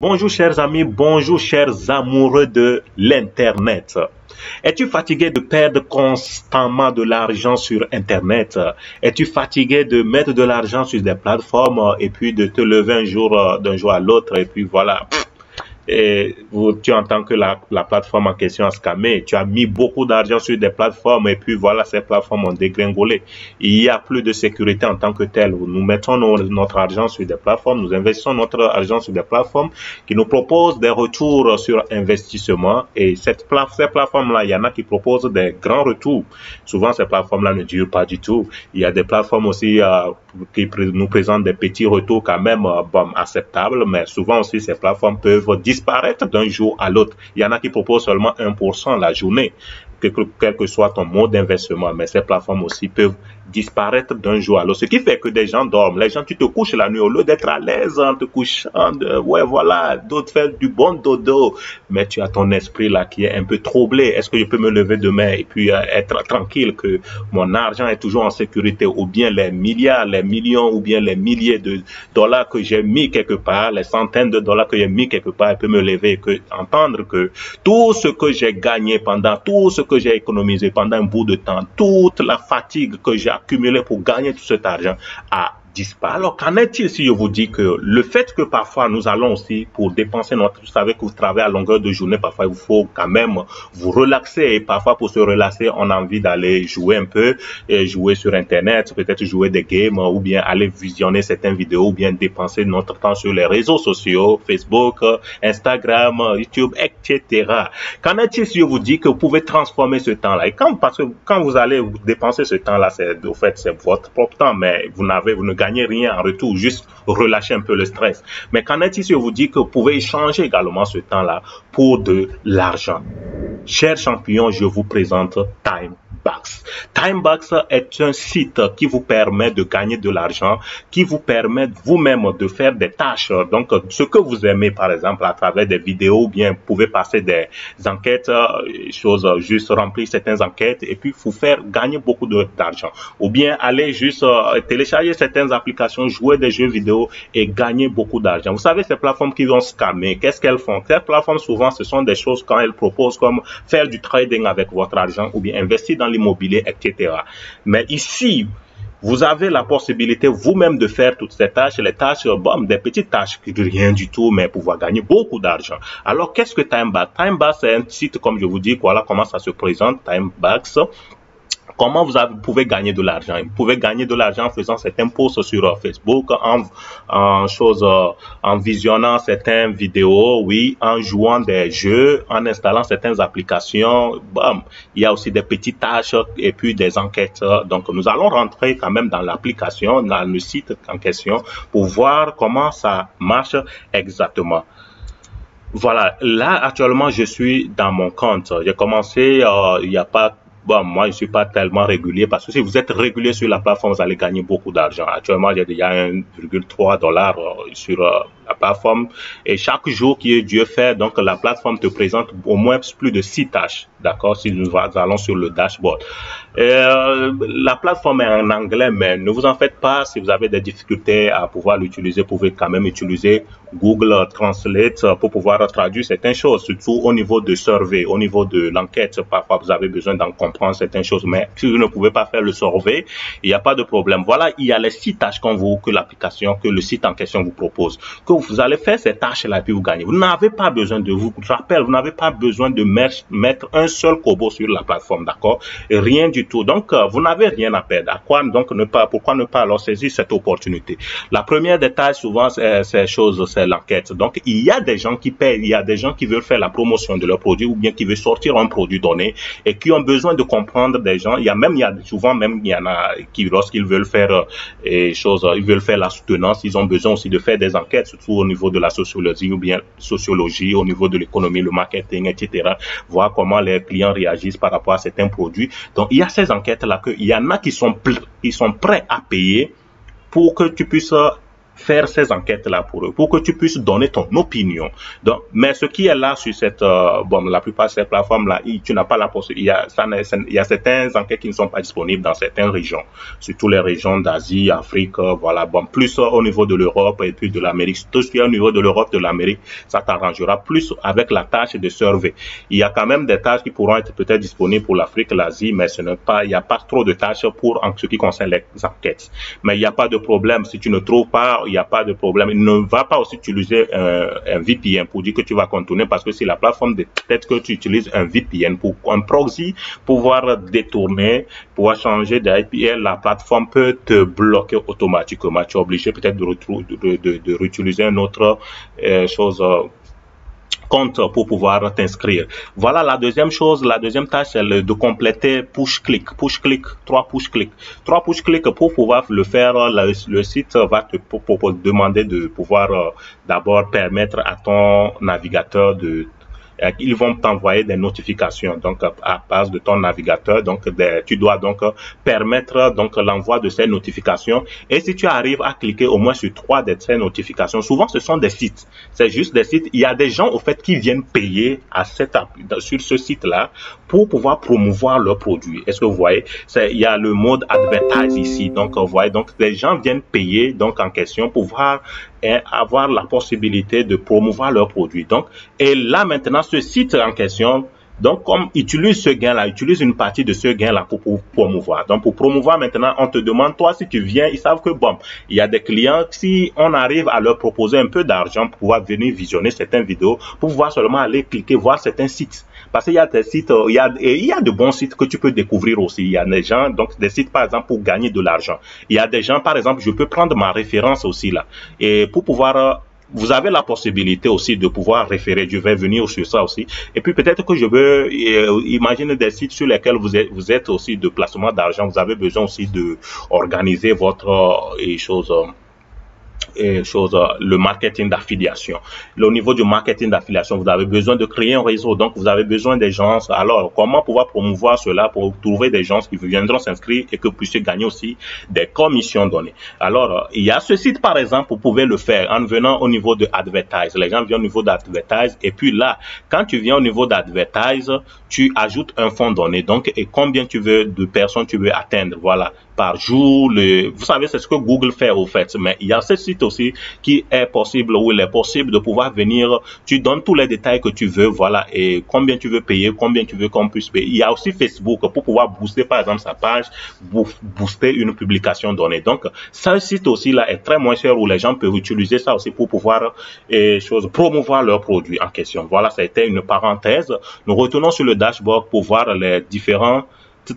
Bonjour chers amis, bonjour chers amoureux de l'Internet. Es-tu fatigué de perdre constamment de l'argent sur Internet? Es-tu fatigué de mettre de l'argent sur des plateformes et puis de te lever un jour d'un jour à l'autre et puis voilà, et tu entends que la plateforme en question a scamé, tu as mis beaucoup d'argent sur des plateformes et puis voilà, ces plateformes ont dégringolé. Il n'y a plus de sécurité en tant que telle. Nous mettons notre argent sur des plateformes, nous investissons notre argent sur des plateformes qui nous proposent des retours sur investissement et ces plateformes-là, il y en a qui proposent des grands retours. Souvent, ces plateformes-là ne durent pas du tout. Il y a des plateformes aussi nous présentent des petits retours quand même bon, acceptables, mais souvent aussi ces plateformes peuvent disparaître d'un jour à l'autre. Il y en a qui proposent seulement 1% la journée, quel que soit ton mode d'investissement, mais ces plateformes aussi peuvent disparaître d'un jour à l'autre. Ce qui fait que des gens dorment. Les gens, tu te couches la nuit, au lieu d'être à l'aise en te couchant, ouais voilà, d'autres font du bon dodo, mais tu as ton esprit là qui est un peu troublé. Est-ce que je peux me lever demain et puis être tranquille que mon argent est toujours en sécurité, ou bien les milliards, les millions, ou bien les milliers de dollars que j'ai mis quelque part, les centaines de dollars que j'ai mis quelque part, et peut me lever et entendre que tout ce que j'ai gagné tout ce que j'ai économisé pendant un bout de temps, toute la fatigue que j'ai accumulée pour gagner tout cet argent a disparu. Alors, qu'en est-il si je vous dis que le fait que parfois nous allons aussi pour dépenser notre... Vous savez que vous travaillez à longueur de journée, parfois il faut quand même vous relaxer et parfois pour se relaxer, on a envie d'aller jouer un peu, et jouer sur Internet, peut-être jouer des games ou bien aller visionner certaines vidéos ou bien dépenser notre temps sur les réseaux sociaux, Facebook, Instagram, YouTube, etc. Qu'en est-il si je vous dis que vous pouvez transformer ce temps-là? Et parce que quand vous allez dépenser ce temps-là, au fait, c'est votre propre temps, mais vous ne gagnez rien en retour, juste relâcher un peu le stress. Mais qu'en est-il si je vous dis que vous pouvez échanger également ce temps-là pour de l'argent? Chers champions, je vous présente TimeBucks. TimeBucks est un site qui vous permet de gagner de l'argent, qui vous permet vous-même de faire des tâches. Donc, ce que vous aimez, par exemple, à travers des vidéos, ou bien vous pouvez passer des enquêtes, juste remplir certaines enquêtes et puis vous faire gagner beaucoup d'argent. Ou bien aller juste télécharger certaines applications, jouer des jeux vidéo et gagner beaucoup d'argent. Vous savez, ces plateformes qui vont scammer, qu'est-ce qu'elles font? Ces plateformes, souvent, ce sont des choses quand elles proposent comme faire du trading avec votre argent ou bien investir dans l'immobilier, etc. Mais ici, vous avez la possibilité vous-même de faire toutes ces tâches, les tâches, bon, des petites tâches, rien du tout, mais pouvoir gagner beaucoup d'argent. Alors, qu'est-ce que TimeBucks? TimeBucks, c'est un site, comme je vous dis, voilà comment ça se présente, TimeBucks. Comment vous pouvez gagner de l'argent? Vous pouvez gagner de l'argent en faisant certains posts sur Facebook, en visionnant certaines vidéos, oui, en jouant des jeux, en installant certaines applications. Bam. Il y a aussi des petites tâches et puis des enquêtes. Donc, nous allons rentrer quand même dans l'application, dans le site en question, pour voir comment ça marche exactement. Voilà, là actuellement je suis dans mon compte. J'ai commencé, il n'y a pas... Bon, moi, je suis pas tellement régulier parce que si vous êtes régulier sur la plateforme, vous allez gagner beaucoup d'argent. Actuellement, j'ai déjà 1,3 $ sur la plateforme et chaque jour qui est Dieu fait, donc la plateforme te présente au moins plus de 6 tâches. D'accord? Si nous allons sur le dashboard. La plateforme est en anglais, mais ne vous en faites pas. Si vous avez des difficultés à pouvoir l'utiliser, vous pouvez quand même utiliser Google Translate pour pouvoir traduire certaines choses, surtout au niveau de survey, au niveau de l'enquête. Parfois, vous avez besoin d'en comprendre certaines choses, mais si vous ne pouvez pas faire le survey, il n'y a pas de problème. Voilà, il y a les 6 tâches que le site en question vous propose. Que vous allez faire ces tâches-là et puis vous gagnez. Vous n'avez pas besoin de vous rappelle, vous n'avez pas besoin de mettre un seul kobo sur la plateforme, d'accord? Rien du tout. Donc, vous n'avez rien à perdre. Pourquoi ne pas alors saisir cette opportunité? La première des tâches, souvent, c'est l'enquête. Donc, il y a des gens qui payent, il y a des gens qui veulent faire la promotion de leur produit ou bien qui veulent sortir un produit donné et qui ont besoin de comprendre des gens. Il y en a qui, lorsqu'ils veulent faire ils veulent faire la soutenance, ils ont besoin aussi de faire des enquêtes, surtout au niveau de la sociologie ou bien sociologie, au niveau de l'économie, le marketing, etc. Voir comment les clients réagissent par rapport à certains produits. Donc, il y a ces enquêtes-là il y en a qui sont prêts à payer pour que tu puisses faire ces enquêtes-là pour eux, pour que tu puisses donner ton opinion. Donc, mais ce qui est là sur cette, bon, la plupart de ces plateformes-là, tu n'as pas la possibilité, il y a certaines enquêtes qui ne sont pas disponibles dans certaines régions, surtout les régions d'Asie, Afrique, voilà, bon, plus au niveau de l'Europe et puis de l'Amérique. Tout ce qui est au niveau de l'Europe, de l'Amérique, ça t'arrangera plus avec la tâche de survey. Il y a quand même des tâches qui pourront être peut-être disponibles pour l'Afrique, l'Asie, mais ce n'est pas, il n'y a pas trop de tâches pour en ce qui concerne les enquêtes. Mais il n'y a pas de problème. Si tu ne trouves pas, il n'y a pas de problème. Ne va pas aussi utiliser un VPN pour dire que tu vas contourner, parce que si la plateforme détecte que tu utilises un VPN pour un proxy, pouvoir détourner, pouvoir changer d'IP, la plateforme peut te bloquer automatiquement. Tu es obligé peut-être de réutiliser une autre chose compte pour pouvoir t'inscrire. Voilà la deuxième chose. La deuxième tâche, c'est de compléter push-click. Push-click, 3 push-click. 3 push-click, pour pouvoir le faire, le site va te demander de pouvoir d'abord permettre à ton navigateur de ils vont t'envoyer des notifications donc à base de ton navigateur. Donc tu dois donc permettre donc l'envoi de ces notifications, et si tu arrives à cliquer au moins sur 3 de ces notifications, souvent ce sont des sites, c'est juste des sites. Il y a des gens au fait qui viennent payer à sur ce site là pour pouvoir promouvoir leurs produits. Est-ce que vous voyez, il y a le mode advertise ici, donc vous voyez, donc les gens viennent payer donc en question pour pouvoir avoir la possibilité de promouvoir leurs produits. Donc, et là maintenant, ce site en question, donc comme utilise ce gain-là, utilise une partie de ce gain-là pour promouvoir. Donc pour promouvoir maintenant, on te demande, toi si tu viens, ils savent que bon, il y a des clients, si on arrive à leur proposer un peu d'argent pour pouvoir venir visionner certaines vidéos, pour pouvoir seulement aller cliquer, voir certains sites. Parce qu'il y a des sites, il y a de bons sites que tu peux découvrir aussi. Il y a des gens, donc des sites par exemple pour gagner de l'argent. Il y a des gens, par exemple, je peux prendre ma référence aussi là. Et pour pouvoir, vous avez la possibilité aussi de pouvoir référer. Je vais venir sur ça aussi. Et puis peut-être que je veux imaginer des sites sur lesquels vous êtes aussi de placement d'argent. Vous avez besoin aussi de organiser votre le marketing d'affiliation. Au niveau du marketing d'affiliation, vous avez besoin de créer un réseau. Donc, vous avez besoin des gens. Alors, comment pouvoir promouvoir cela pour trouver des gens qui viendront s'inscrire et que vous puissiez gagner aussi des commissions données. Alors, il y a ce site, par exemple, vous pouvez le faire en venant au niveau de Advertise. Les gens viennent au niveau d'Advertise. Et puis là, quand tu viens au niveau d'Advertise, tu ajoutes un fonds donné. Donc, et combien tu veux de personnes tu veux atteindre. Voilà. Par jour, vous savez, c'est ce que Google fait au fait, mais il y a ce site aussi qui est possible, où il est possible de pouvoir venir, tu donnes tous les détails que tu veux, voilà, et combien tu veux payer, combien tu veux qu'on puisse payer. Il y a aussi Facebook pour pouvoir booster par exemple sa page, booster une publication donnée. Donc, ce site aussi là est très moins cher, où les gens peuvent utiliser ça aussi pour pouvoir promouvoir leurs produits en question. Voilà, ça a été une parenthèse. Nous retournons sur le dashboard pour voir les différents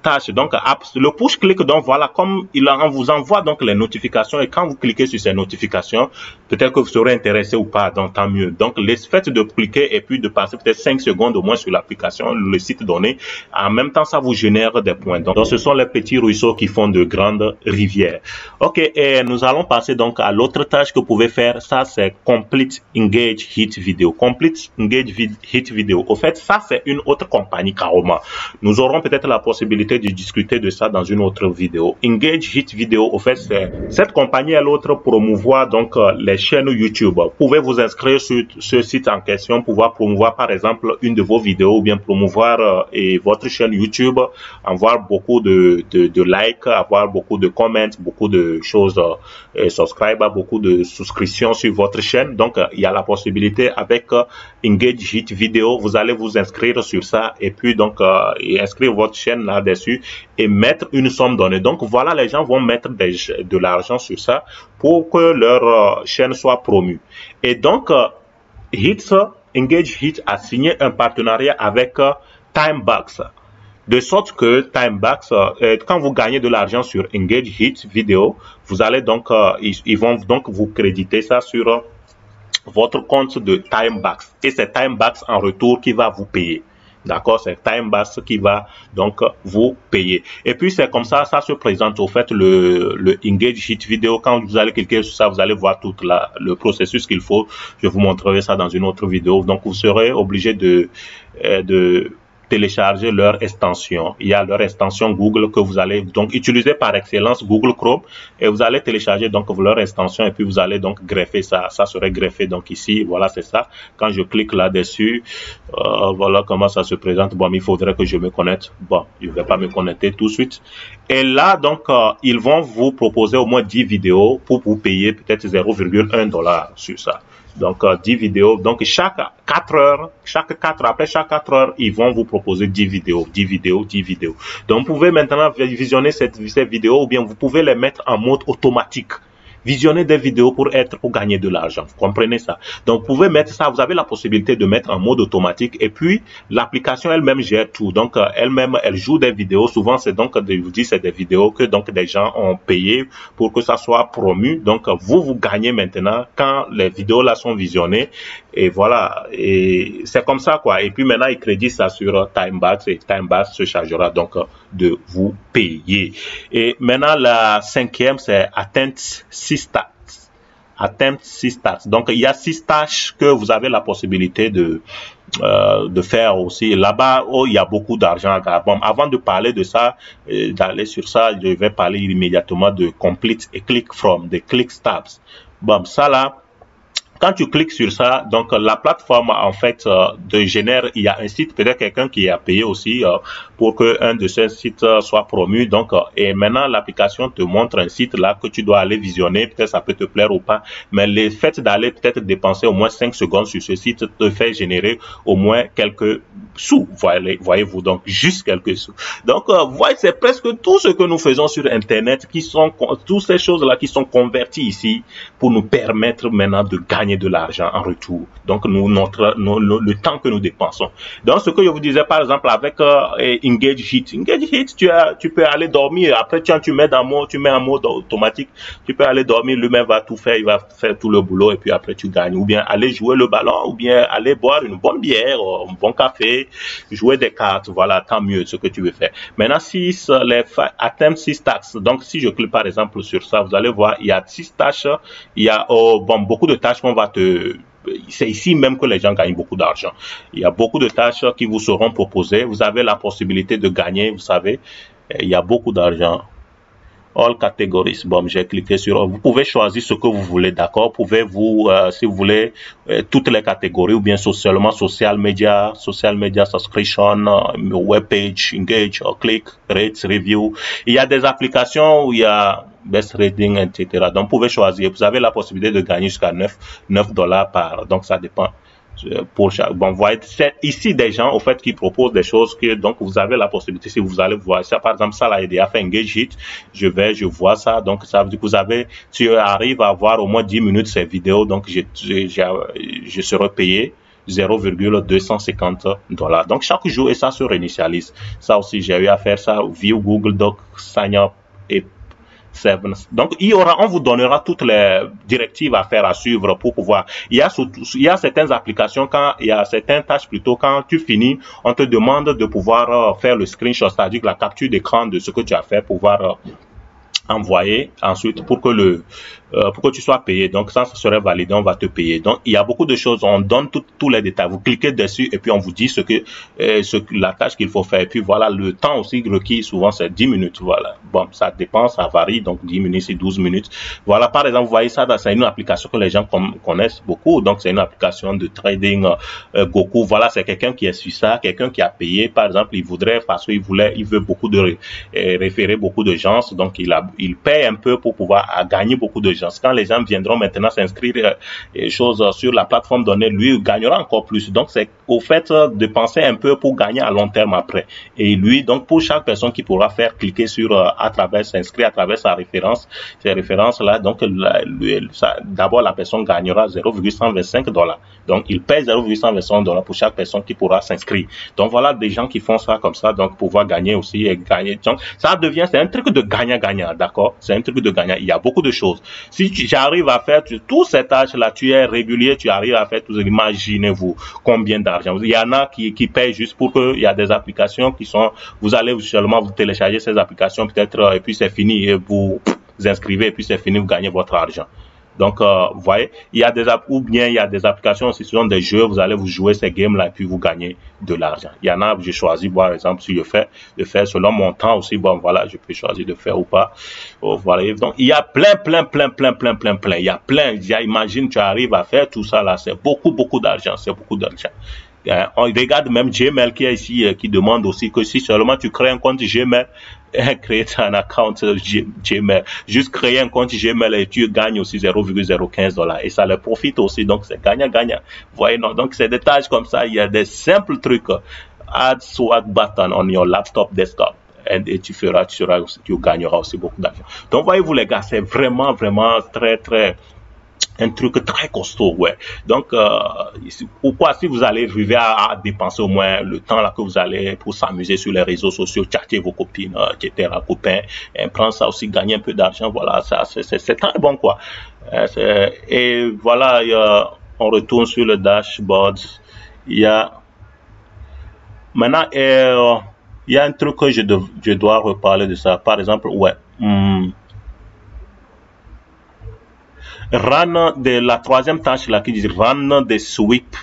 tâches. Donc le push click, donc voilà, comme on vous envoie donc les notifications, et quand vous cliquez sur ces notifications, peut-être que vous serez intéressé ou pas, donc tant mieux. Donc le fait de cliquer et puis de passer peut-être 5 secondes au moins sur l'application, le site donné, en même temps ça vous génère des points. Donc ce sont les petits ruisseaux qui font de grandes rivières. Ok, et nous allons passer donc à l'autre tâche que vous pouvez faire. Ça c'est Complete Engage Hit Video. Complete Engage Hit Video, au fait ça c'est une autre compagnie carrément. Nous aurons peut-être la possibilité de discuter de ça dans une autre vidéo. Engage Hit Video, au fait, c'est cette compagnie et l'autre promouvoir donc les chaînes YouTube. Vous pouvez vous inscrire sur ce site en question, pouvoir promouvoir par exemple une de vos vidéos, ou bien promouvoir votre chaîne YouTube, avoir beaucoup de likes, avoir beaucoup de comments, beaucoup de choses, subscribe, beaucoup de souscriptions sur votre chaîne. Donc il y a la possibilité avec Engage Hit Video, vous allez vous inscrire sur ça et puis donc inscrire votre chaîne là dessus et mettre une somme donnée. Donc voilà, les gens vont mettre de l'argent sur ça pour que leur chaîne soit promue. Et donc Engage Hit a signé un partenariat avec Timebox, de sorte que Timebox, quand vous gagnez de l'argent sur Engage Hit Video, vous allez donc ils vont donc vous créditer ça sur votre compte de Timebox, et c'est Timebox en retour qui va vous payer. D'accord, c'est Timebox qui va donc vous payer. Et puis c'est comme ça, ça se présente au fait le Engage Hit Video. Quand vous allez cliquer sur ça, vous allez voir tout le processus qu'il faut. Je vous montrerai ça dans une autre vidéo. Donc vous serez obligé de télécharger leur extension. Il y a leur extension Google que vous allez donc utiliser par excellence, Google Chrome, et vous allez télécharger donc leur extension et puis vous allez donc greffer ça. Ça serait greffé donc ici, voilà, c'est ça. Quand je clique là-dessus, voilà comment ça se présente. Bon, il faudrait que je me connecte. Bon, je ne vais pas me connecter tout de suite. Et là, donc, ils vont vous proposer au moins 10 vidéos pour vous payer peut-être 0,1 $ sur ça. Donc, 10 vidéos. Donc, chaque 4 heures, après chaque 4 heures, ils vont vous proposer 10 vidéos, 10 vidéos, 10 vidéos. Donc, vous pouvez maintenant visionner ces vidéos ou bien vous pouvez les mettre en mode automatique. Visionner des vidéos pour gagner de l'argent. Vous comprenez ça? Donc, vous pouvez mettre ça. Vous avez la possibilité de mettre en mode automatique. Et puis, l'application elle-même gère tout. Donc, elle-même, elle joue des vidéos. Souvent, c'est donc, je vous dis, c'est des vidéos que donc des gens ont payé pour que ça soit promu. Donc, vous gagnez maintenant quand les vidéos là sont visionnées. Et voilà. Et c'est comme ça, quoi. Et puis, maintenant, ils créditent ça sur Timebase. Et Timebase se chargera donc de vous payer. Et maintenant, la cinquième, c'est Attempt 6 Stats. Attempt 6 Stats. Donc, il y a 6 tâches que vous avez la possibilité de faire aussi. Là-bas, oh, il y a beaucoup d'argent. Bon, avant de parler de ça, d'aller sur ça, je vais parler immédiatement de Complete et Click From, de Click Stats. Bon, ça là, quand tu cliques sur ça, donc la plateforme en fait génère, il y a un site, peut-être quelqu'un qui a payé aussi pour que un de ces sites soit promu. Donc et maintenant l'application te montre un site là que tu dois aller visionner, peut-être ça peut te plaire ou pas, mais le fait d'aller peut-être dépenser au moins 5 secondes sur ce site te fait générer au moins quelques sous, voyez-vous, donc juste quelques sous. Donc voyez, c'est presque tout ce que nous faisons sur Internet, qui sont toutes ces choses là qui sont converties ici pour nous permettre maintenant de gagner de l'argent en retour. Donc, le temps que nous dépensons. Donc, ce que je vous disais, par exemple, avec Engage Hit. Engage Hit, tu peux aller dormir. Après, tu mets en mode automatique. Tu peux aller dormir. Lui-même va tout faire. Il va faire tout le boulot et puis après, tu gagnes. Ou bien aller jouer le ballon. Ou bien aller boire une bonne bière, un bon café, jouer des cartes. Voilà, tant mieux ce que tu veux faire. Maintenant, si les Attempt 6 tâches. Donc, si je clique par exemple sur ça, vous allez voir, il y a 6 tâches. Il y a beaucoup de tâches qu'on va c'est ici même que les gens gagnent beaucoup d'argent. Il y a beaucoup de tâches qui vous seront proposées. Vous avez la possibilité de gagner, vous savez. Il y a beaucoup d'argent. All categories. Bon, j'ai cliqué sur. Vous pouvez choisir ce que vous voulez, d'accord. Pouvez-vous, si vous voulez, toutes les catégories ou bien seulement social media subscription, web page, engage, click, rates, review. Il y a des applications où il y a best rating, etc. Donc, vous pouvez choisir. Vous avez la possibilité de gagner jusqu'à 9 $ par. Donc, ça dépend. Pour chaque, bon, vous voyez, c'est ici des gens, au fait, qui proposent des choses que, donc, vous avez la possibilité, si vous allez voir ça, par exemple, ça, là, il a fait Engage Hit, je vois ça, donc, ça veut dire que tu arrives à voir au moins 10 minutes ces vidéos, donc, je serai payé 0,250 $. Donc, chaque jour, et ça se réinitialise. Ça aussi, j'ai eu à faire ça, via Google Doc, Sign Up, et donc, on vous donnera toutes les directives à faire, à suivre pour pouvoir. Il y a certaines applications, il y a certaines tâches plutôt, quand tu finis, on te demande de pouvoir faire le screenshot, c'est-à-dire la capture d'écran de ce que tu as fait, pouvoir envoyer ensuite pour que tu sois payé. Donc ça serait validé, on va te payer. Donc il y a beaucoup de choses, on donne tous les détails. Vous cliquez dessus et puis on vous dit la tâche qu'il faut faire. Et puis voilà, le temps aussi requis, souvent c'est 10 minutes. Voilà. Bon, ça dépend, ça varie. Donc 10 minutes, c'est 12 minutes. Voilà, par exemple, vous voyez ça, c'est une application que les gens connaissent beaucoup. Donc c'est une application de trading Goku. Voilà, c'est quelqu'un qui est sur ça, quelqu'un qui a payé. Par exemple, il voudrait, parce qu'il veut beaucoup de référer beaucoup de gens. Donc il paye un peu pour pouvoir gagner beaucoup de gens. Quand les gens viendront maintenant s'inscrire sur la plateforme donnée, lui gagnera encore plus. Donc c'est au fait de penser un peu pour gagner à long terme après. Et lui, donc pour chaque personne qui pourra faire cliquer sur s'inscrire à travers sa référence, ces références là, donc d'abord la personne gagnera 0,125 $. Donc il paye 0,125 $ pour chaque personne qui pourra s'inscrire. Donc voilà des gens qui font ça comme ça, donc pouvoir gagner aussi et gagner. Donc ça devient, c'est un truc de gagnant-gagnant, d'accord? C'est un truc de gagnant. Il y a beaucoup de choses. Si j'arrive à faire tous ces tâches-là, tu es régulier, tu arrives à faire tout ça, imaginez-vous combien d'argent. Il y en a qui payent juste pour que, il y a des applications qui sont, vous allez seulement vous télécharger ces applications peut-être et puis c'est fini et vous inscrivez et puis c'est fini, vous gagnez votre argent. Donc, vous voyez, il y a des ou bien il y a des applications aussi, ce sont des jeux, vous allez vous jouer ces games-là et puis vous gagnez de l'argent. Il y en a, j'ai choisi, par exemple, si je fais, de faire selon mon temps aussi, bon, voilà, je peux choisir de faire ou pas. Voilà. Donc, il y a plein. Il y a plein. Imagine, tu arrives à faire tout ça là, c'est beaucoup d'argent, c'est beaucoup d'argent. On regarde même Gmail qui est ici, qui demande aussi que si seulement tu crées un compte Gmail, créer un account Gmail, juste créer un compte Gmail et tu gagnes aussi 0,015 $ et ça leur profite aussi, donc c'est gagnant-gagnant. Voyez, non, donc c'est des tâches comme ça, il y a des simples trucs. Add swag button on your laptop desktop. Et tu gagneras aussi beaucoup d'argent. Donc voyez-vous les gars, c'est vraiment très un truc très costaud, ouais. Donc, pourquoi si vous allez arriver à dépenser au moins le temps là que vous allez pour s'amuser sur les réseaux sociaux, chatter vos copines, etc., copains, et prendre ça aussi, gagner un peu d'argent, voilà, ça c'est très bon quoi. Et voilà, on retourne sur le dashboard. Il y a maintenant, il y a un truc que je dois reparler de ça. Par exemple, ouais. Run de la troisième tâche là qui dit run des sweep.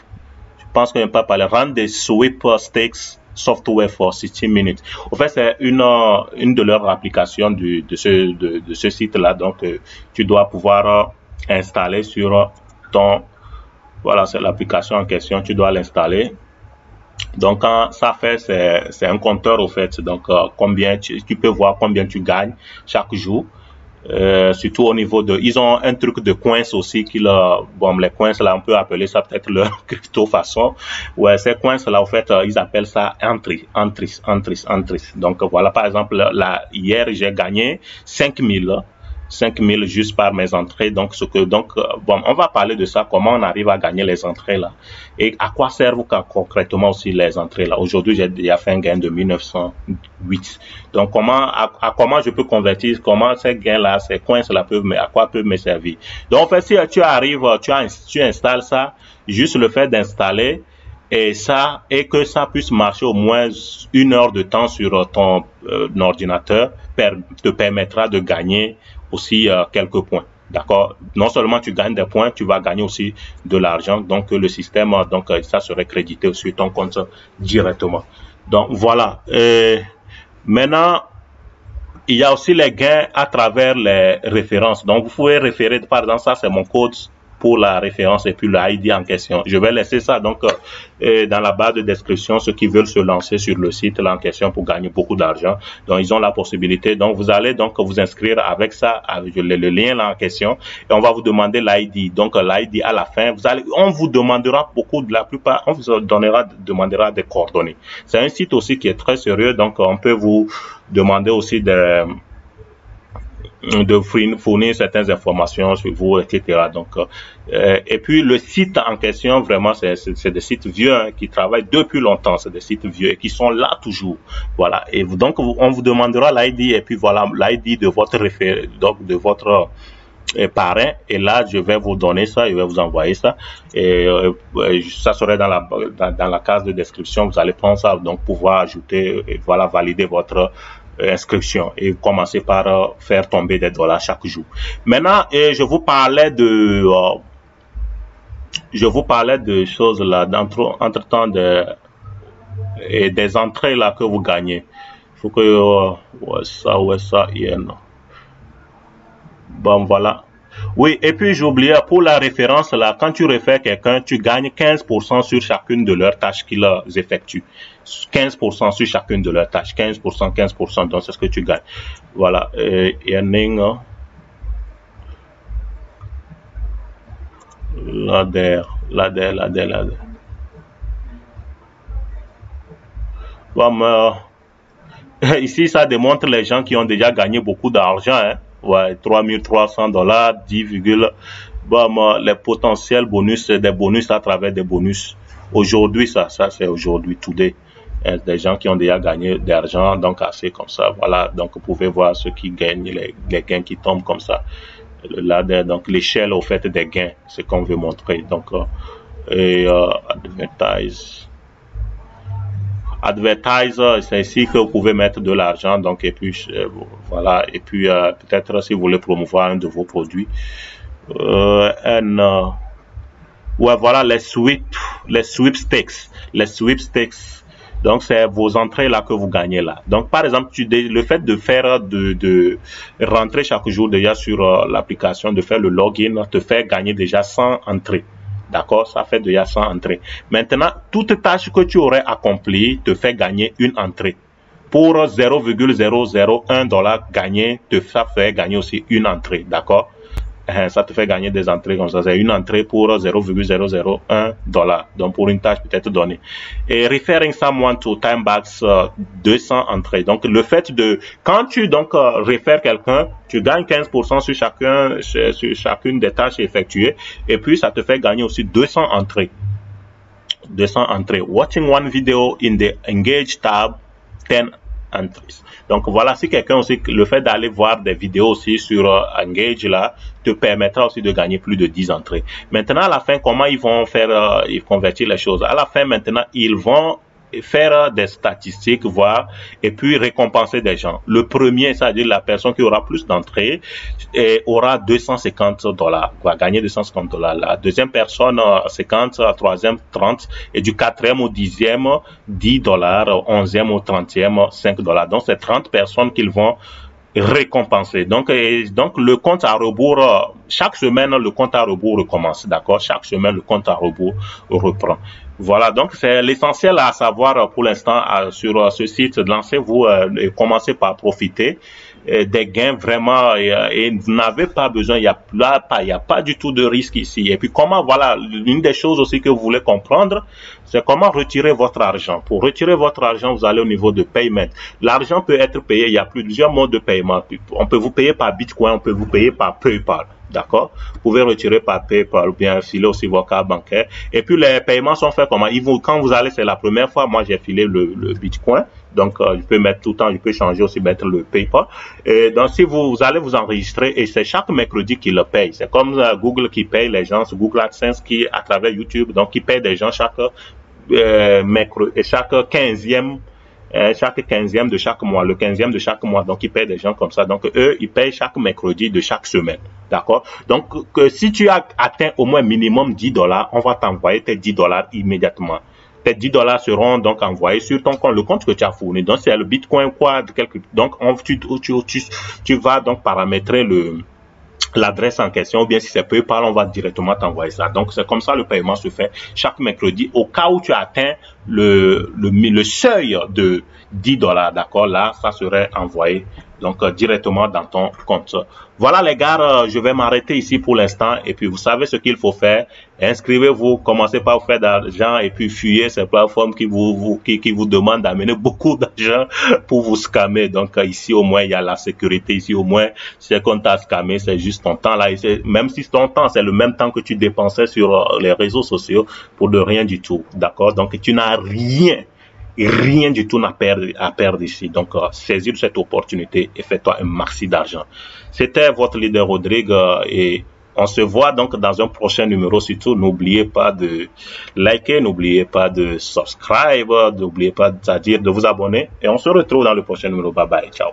Je pense qu'on n'a pas parlé. Run des sweep stakes software for 60 minutes. En fait, c'est une de leurs applications de ce site là. Donc, tu dois pouvoir installer sur ton. Voilà, c'est l'application en question. Tu dois l'installer. Donc, quand ça fait, c'est un compteur au fait. Donc, combien tu peux voir combien tu gagnes chaque jour. Surtout au niveau de, ils ont un truc de coins aussi bon, les coins là, on peut appeler ça peut-être leur crypto façon. Ouais, ces coins là, en fait, ils appellent ça entries. Donc voilà, par exemple, là, hier, j'ai gagné 5000 juste par mes entrées. Donc, bon, on va parler de ça, comment on arrive à gagner les entrées là. Et à quoi servent concrètement aussi les entrées là. Aujourd'hui, j'ai déjà fait un gain de 1908. Donc, comment je peux convertir, comment ces gains là, ces coins là à quoi peuvent me servir. Donc, en fait, si tu arrives, tu installes ça, juste le fait d'installer, et que ça puisse marcher au moins 1 heure de temps sur ton ordinateur te permettra de gagner aussi quelques points. D'accord? Non seulement tu gagnes des points, tu vas gagner aussi de l'argent. Donc le système, ça serait crédité sur ton compte directement. Donc voilà. Maintenant, il y a aussi les gains à travers les références. Donc vous pouvez référer, par exemple, ça c'est mon code pour la référence et puis le ID en question. Je vais laisser ça donc dans la barre de description, ceux qui veulent se lancer sur le site là en question pour gagner beaucoup d'argent. Donc ils ont la possibilité. Donc vous allez donc vous inscrire avec ça, avec le lien là en question, et on va vous demander l'ID. Donc l'ID à la fin, on vous demandera on vous demandera des coordonnées. C'est un site aussi qui est très sérieux, donc on peut vous demander aussi de fournir certaines informations sur vous, etc. Donc, et puis le site en question, vraiment, c'est des sites vieux qui travaillent depuis longtemps. C'est des sites vieux et qui sont là toujours. Voilà. Et donc, on vous demandera l'ID et puis voilà l'ID de votre donc de votre parrain. Et là, je vais vous donner ça, je vais vous envoyer ça. Et ça serait dans la case de description. Vous allez prendre ça, donc pouvoir ajouter et voilà valider votre inscription et commencer par faire tomber des dollars chaque jour. Maintenant, je vous parlais de choses là, entre-temps des entrées là que vous gagnez. Il faut que bon voilà. Oui, et puis j'oubliais, pour la référence là, quand tu réfères quelqu'un, tu gagnes 15% sur chacune de leurs tâches qu'ils effectuent. 15% sur chacune de leurs tâches. 15%, donc c'est ce que tu gagnes. Voilà. Earning. Ladder. Bon, ici, ça démontre les gens qui ont déjà gagné beaucoup d'argent, hein. Ouais, 3300 $, 10, bon, les potentiels bonus, c'est des bonus à travers des bonus. Aujourd'hui, ça c'est aujourd'hui, today. Des gens qui ont déjà gagné d'argent, donc assez comme ça. Voilà, donc vous pouvez voir ceux qui gagnent, les gains qui tombent comme ça. Là, donc l'échelle au fait des gains, c'est qu'on veut montrer. Donc, advertise, c'est ici que vous pouvez mettre de l'argent. Donc, et puis voilà, et puis peut-être si vous voulez promouvoir un de vos produits, ouais, voilà les sweepstakes. Les sweepstakes. Donc, c'est vos entrées là que vous gagnez là. Donc, par exemple, le fait de faire de rentrer chaque jour déjà sur l'application, de faire le login, te fait gagner déjà 100 entrées. D'accord? Ça fait déjà 100 entrées. Maintenant, toute tâche que tu aurais accomplie te fait gagner une entrée. Pour 0,001 $ gagné, ça fait gagner aussi une entrée. D'accord? Ça te fait gagner des entrées comme ça. C'est une entrée pour 0,001 $. Donc, pour une tâche peut-être donnée. Et referring someone to Timebacks, 200 entrées. Donc, le fait de, quand tu donc réfères quelqu'un, tu gagnes 15% sur chacune des tâches effectuées. Et puis, ça te fait gagner aussi 200 entrées. 200 entrées. Watching one video in the Engage tab, 10 entries. Donc voilà, si quelqu'un aussi, le fait d'aller voir des vidéos aussi sur Engage là, te permettra aussi de gagner plus de 10 entrées. Maintenant, à la fin, comment ils vont faire, ils convertir les choses? À la fin, maintenant, ils vont faire des statistiques, voir, et puis récompenser des gens. Le premier, c'est-à-dire la personne qui aura plus d'entrées, aura 250 $, va gagner 250 $. La deuxième personne, 50, la troisième, 30, et du quatrième au dixième, 10 $, onzième au 30e, 5 $. Donc, c'est 30 personnes qu'ils vont récompensé. Donc le compte à rebours, chaque semaine, le compte à rebours recommence, d'accord? Chaque semaine, le compte à rebours reprend. Voilà, donc c'est l'essentiel à savoir pour l'instant sur ce site. Lancez-vous et commencez par profiter des gains vraiment et vous n'avez pas besoin, il y a pas du tout de risque ici. Et puis comment, voilà, l'une des choses aussi que vous voulez comprendre, c'est comment retirer votre argent. Pour retirer votre argent, vous allez au niveau de paiement. L'argent peut être payé, il y a plusieurs modes de paiement. On peut vous payer par Bitcoin, on peut vous payer par PayPal. D'accord? Vous pouvez retirer par PayPal ou bien filer aussi vos cartes bancaires. Et puis les paiements sont faits comment? Quand vous allez, c'est la première fois, moi j'ai filé le Bitcoin. Donc je peux mettre tout le temps, je peux changer aussi, mettre le PayPal. Et donc si vous allez vous enregistrer, et c'est chaque mercredi qui le paye. C'est comme Google qui paye les gens, Google AdSense qui à travers YouTube, donc qui paye des gens chaque mercredi, et chaque 15e de chaque mois, le 15e de chaque mois, donc ils payent des gens comme ça. Donc eux, ils payent chaque mercredi de chaque semaine, d'accord? Donc si tu as atteint au moins minimum 10 $, on va t'envoyer tes 10 $ immédiatement. Tes 10 $ seront donc envoyés sur ton compte, le compte que tu as fourni. Donc c'est le Bitcoin quoi, donc tu vas donc paramétrer l'adresse en question, ou bien si c'est PayPal, on va directement t'envoyer ça. Donc c'est comme ça le paiement se fait chaque mercredi. Au cas où tu atteins le seuil de 10 $, d'accord, là ça serait envoyé donc directement dans ton compte. Voilà les gars, je vais m'arrêter ici pour l'instant et puis vous savez ce qu'il faut faire. Inscrivez-vous, commencez par vous faire d'argent et puis fuyez ces plateformes qui vous demandent d'amener beaucoup d'argent pour vous scammer. Donc ici au moins il y a la sécurité, ici au moins c'est qu'on t'a scamé, c'est juste ton temps là. Et même si ton temps c'est le même temps que tu dépensais sur les réseaux sociaux pour de rien du tout, d'accord? Donc tu n'as rien du tout à perdre ici. Donc, saisis cette opportunité et fais-toi un maxi d'argent. C'était votre leader Rodrigue et on se voit donc dans un prochain numéro. Surtout, n'oubliez pas de liker, n'oubliez pas de subscribe, n'oubliez pas, c'est-à-dire de vous abonner et on se retrouve dans le prochain numéro. Bye bye, ciao.